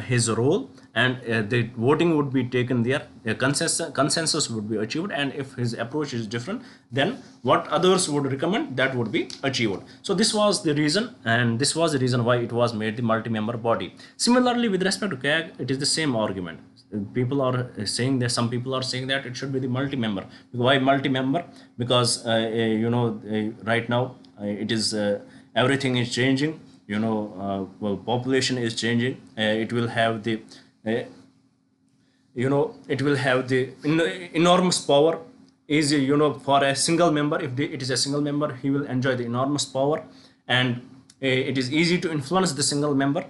his role, and the voting would be taken there, consensus would be achieved, and if his approach is different, then what others would recommend, that would be achieved. So this was the reason, and this was the reason why it was made the multi-member body. Similarly, with respect to CAG, it is the same argument. People are saying that, some people are saying that it should be the multi-member. Why multi-member? Because right now it is everything is changing. Well, population is changing. It will have the it will have the enormous power. Is for a single member, if it is a single member, he will enjoy the enormous power, and it is easy to influence the single member,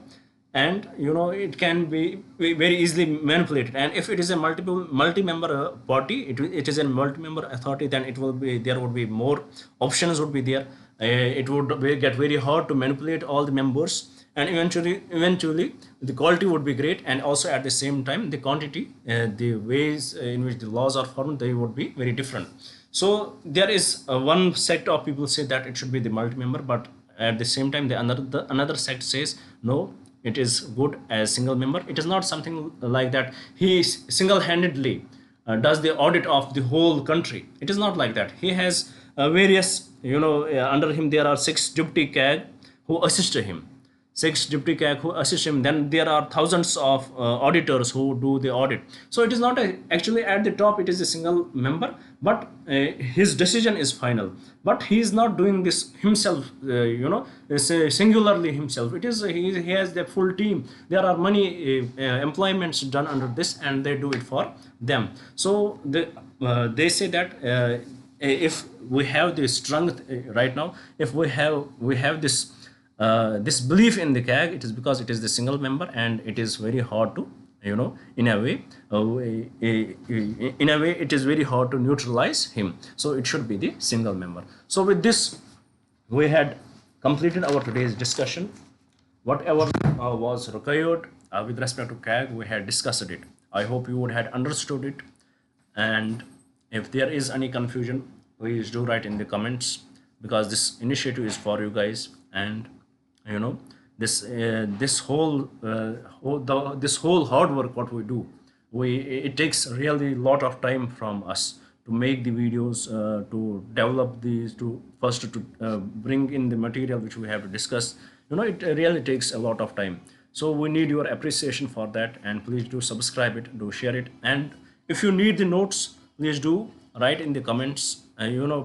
and it can be very easily manipulated. And if it is a multi-member party, it is a multi-member authority, then there would be more options would be there. It would get very hard to manipulate all the members, and eventually the quality would be great, and also at the same time the quantity, the ways in which the laws are formed, they would be very different. So there is one sect of people say that it should be the multi-member, but at the same time another sect says no, it is good as single member. It is not something like that he single-handedly does the audit of the whole country. It is not like that. He has various, under him there are 6 deputy CAG who assist him. 6 deputy CAG who assist him. Then there are thousands of auditors who do the audit. So it is not actually at the top, it is a single member, but his decision is final. But he is not doing this himself, singularly himself. It is he has the full team. There are many employments done under this, and they do it for them. So they say that if we have the strength right now, if we have this belief in the CAG, it is because it is the single member, and it is very hard to, in a way, it is very hard to neutralize him. So it should be the single member. So with this, we had completed our today's discussion. Whatever was required with respect to CAG, we had discussed it. I hope you would have understood it, and if there is any confusion, please do write in the comments, because this initiative is for you guys. And this whole hard work what we do, it takes really lot of time from us to make the videos, to develop these, to first to bring in the material which we have to discuss. It really takes a lot of time. So we need your appreciation for that, and please do subscribe it, do share it, and if you need the notes, please do write in the comments.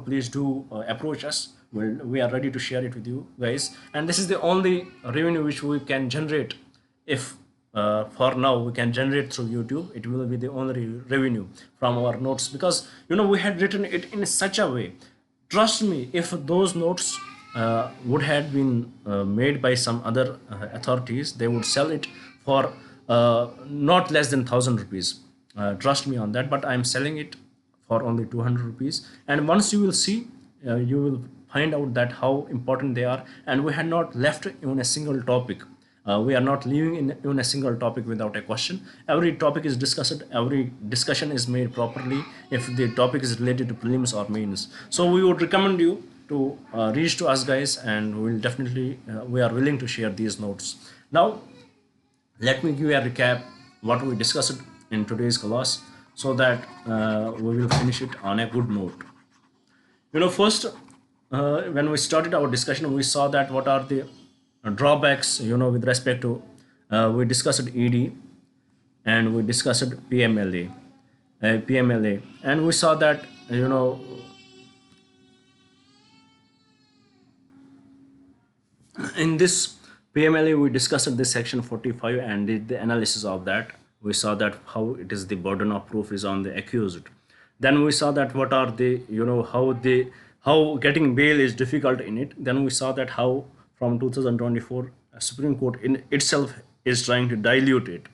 Please do approach us. We are ready to share it with you guys, and this is the only revenue which we can generate. If for now we can generate through YouTube, it will be the only revenue from our notes, because we had written it in such a way. Trust me, if those notes would have been made by some other authorities, they would sell it for not less than 1,000 rupees. Trust me on that, but I am selling it for only 200 rupees. And once you will see, you will find out that how important they are. And we had not left even a single topic. We are not leaving in even a single topic without a question. Every topic is discussed, every discussion is made properly if the topic is related to prelims or mains. So we would recommend you to reach to us guys, and we will definitely we are willing to share these notes. Now let me give you a recap what we discussed in today's class, so that we will finish it on a good note. First, when we started our discussion, we saw that what are the drawbacks, with respect to, we discussed ED, and we discussed PMLA, and we saw that, in this PMLA, we discussed this section 45 and did the analysis of that. We saw that how it is the burden of proof is on the accused. Then we saw that what are the, how getting bail is difficult in it. Then we saw that how from 2024 Supreme Court in itself is trying to dilute it.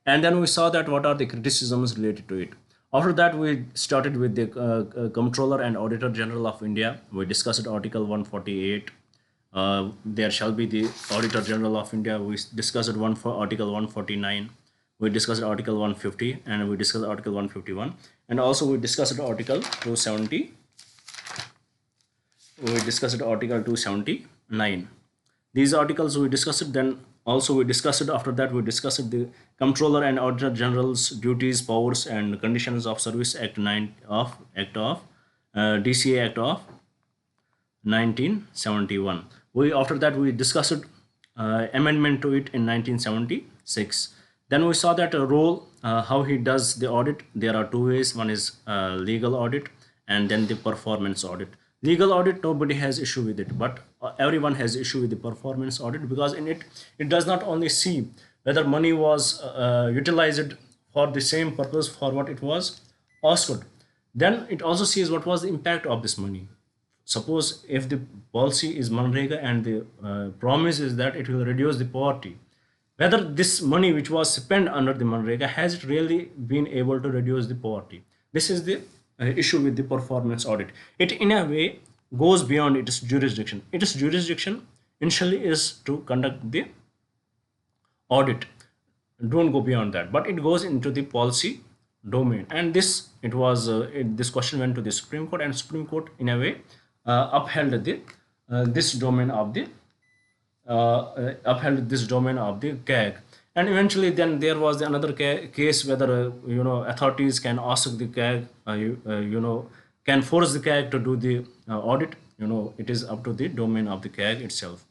And then we saw that what are the criticisms related to it. After that, we started with the Comptroller and Auditor General of India. We discussed Article 148. There shall be the Auditor General of India. We discussed Article 149. We discussed Article 150, and we discussed Article 151, and also we discussed Article 270. We discussed Article 279. These articles we discussed. Then also we discussed, after that we discussed the Comptroller and Auditor General's duties, powers, and conditions of service Act 9 of DCA Act of 1971. After that we discussed amendment to it in 1976. Then we saw that role, how he does the audit. There are two ways. One is legal audit, and then the performance audit. Legal audit, nobody has issue with it, but everyone has issue with the performance audit, because in it does not only see whether money was utilized for the same purpose for what it was asked. Then it also sees what was the impact of this money. Suppose if the policy is Manrega and the promise is that it will reduce the poverty, whether this money which was spent under the Manrega, has it really been able to reduce the poverty? This is the issue with the performance audit. It in a way goes beyond its jurisdiction. Its jurisdiction initially is to conduct the audit. Don't go beyond that, but it goes into the policy domain. And this question went to the Supreme Court, and Supreme Court in a way upheld this domain of the CAG. And eventually then there was another case whether authorities can ask the CAG can force the CAG to do the audit. It is up to the domain of the CAG itself.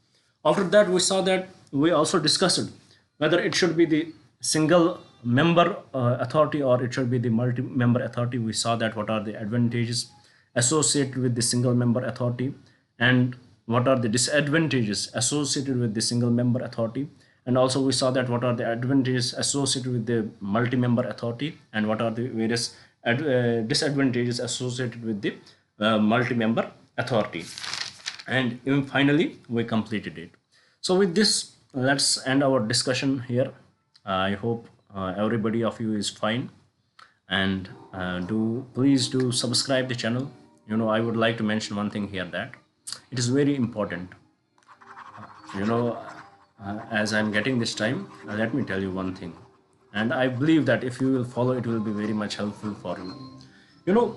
After that, we saw that we also discussed whether it should be the single member authority or it should be the multi-member authority. We saw that what are the advantages associated with the single member authority and what are the disadvantages associated with the single member authority. And also we saw that what are the advantages associated with the multi-member authority and what are the various disadvantages associated with the multi-member authority. And even finally we completed it. So with this, let's end our discussion here. I hope everybody of you is fine, and please do subscribe the channel. I would like to mention one thing here, that it is very important. As I'm getting this time, let me tell you one thing, and I believe that if you will follow, it will be very much helpful for you.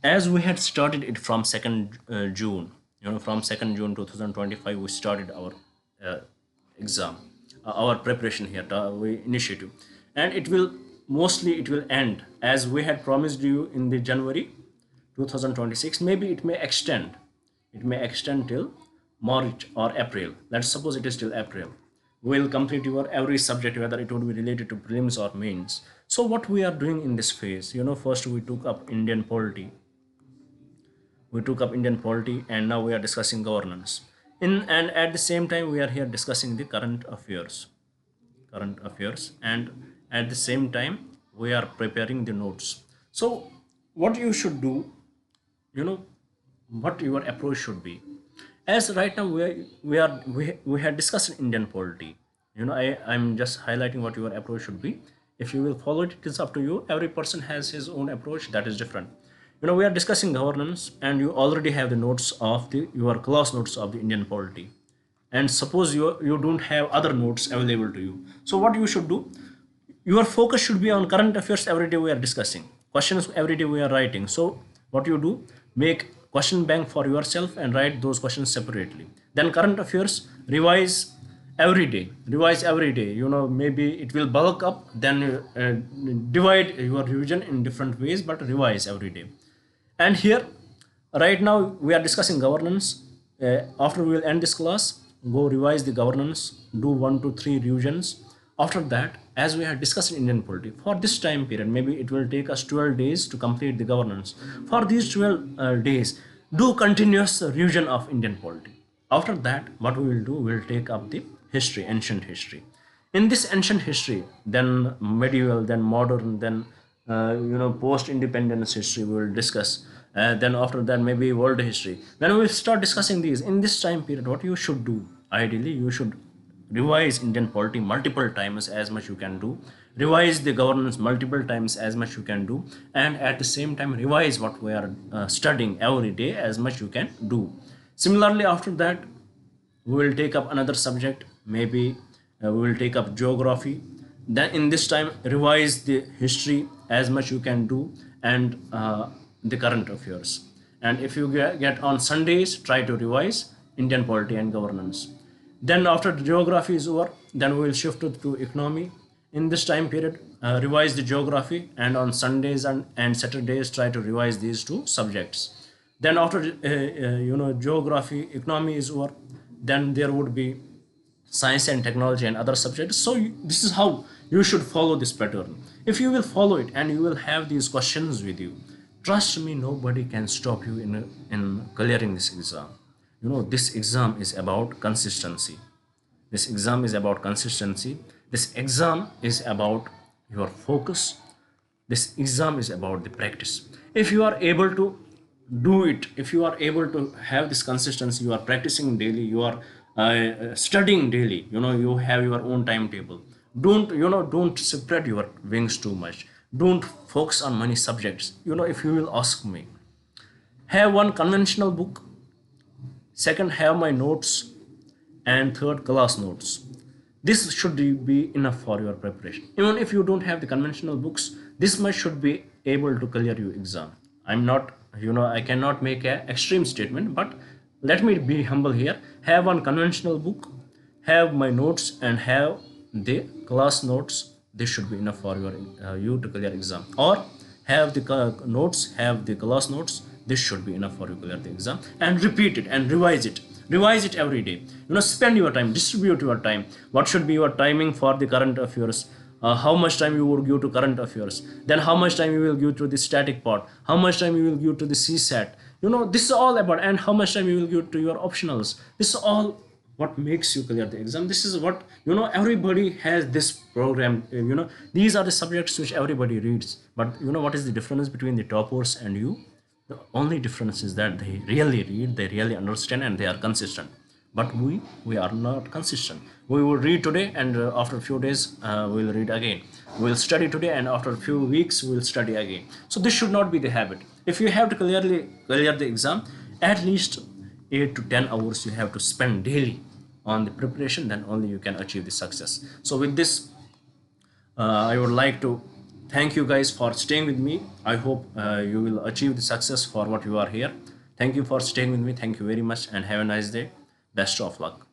As we had started it from 2nd June, from 2nd June 2025, we started our exam, our preparation here, initiative, and it will end as we had promised you in the January 2026. Maybe it may extend till March or April. Let's suppose it is till April. We will complete your every subject, whether it would be related to prelims or mains. So what we are doing in this phase, first we took up Indian polity. And now we are discussing governance. And at the same time, we are here discussing the current affairs. And at the same time, we are preparing the notes. So what you should do, what your approach should be. As right now we had discussed Indian polity. I'm just highlighting what your approach should be. If you will follow it, it is up to you. Every person has his own approach that is different. We are discussing governance, and you already have the notes of your class notes of the Indian polity. And suppose you don't have other notes available to you. So what you should do, your focus should be on current affairs. Every day we are discussing questions, every day we are writing. So what you do, make question bank for yourself and write those questions separately. Then current affairs, revise every day. Maybe it will bulk up, then divide your revision in different ways, but revise every day. And here right now we are discussing governance. After we will end this class, go revise the governance, do 1 to 3 revisions. After that, as we have discussed in Indian polity, for this time period, maybe it will take us 12 days to complete the governance. For these 12 days, do continuous revision of Indian polity. After that, what we will do, we will take up the history, ancient history. In this ancient history, then medieval, then modern, then post-independence history we will discuss. Then after that, maybe world history. Then we will start discussing these. In this time period, what you should do, ideally, you should revise Indian polity multiple times as much you can do. Revise the governance multiple times as much you can do. And at the same time, revise what we are studying every day as much you can do. Similarly, after that, we will take up another subject. Maybe we will take up geography. Then in this time, revise the history as much you can do, and the current affairs. And if you get on Sundays, try to revise Indian polity and governance. Then after the geography is over, then we will shift to economy. In this time period, revise the geography, and on Sundays and Saturdays try to revise these two subjects. Then after geography, economy is over, then there would be science and technology and other subjects. So this is how you should follow this pattern. If you will follow it and you will have these questions with you, trust me, nobody can stop you in clearing this exam. This exam is about consistency. This exam is about your focus. This exam is about the practice. If you are able to do it, if you are able to have this consistency, you are practicing daily, you are studying daily, you have your own timetable. Don't spread your wings too much. Don't focus on many subjects. If you will ask me, have one conventional book, second, have my notes, and third, class notes. This should be enough for your preparation. Even if you don't have the conventional books, this much should be able to clear your exam. I'm not, I cannot make an extreme statement, but let me be humble here. Have one conventional book, have my notes, and have the class notes. This should be enough for you to clear exam. Or have the notes, have the class notes. This should be enough for you clear the exam. And repeat it and revise it. Revise it every day. Spend your time, distribute your time. What should be your timing for the current affairs? How much time you would give to current affairs, then how much time you will give to the static part, how much time you will give to the CSAT. This is all about, and how much time you will give to your optionals. This is all what makes you clear the exam. This is what, everybody has this program. These are the subjects which everybody reads, but what is the difference between the toppers and you? The only difference is that they really read, they really understand, and they are consistent. But we are not consistent. We will read today, and after a few days we will read again. We will study today, and after a few weeks we will study again. So this should not be the habit. If you have to clear the exam, at least 8 to 10 hours you have to spend daily on the preparation, then only you can achieve the success. So with this, I would like to thank you guys for staying with me. I hope you will achieve the success for what you are here. Thank you for staying with me. Thank you very much, and have a nice day. Best of luck.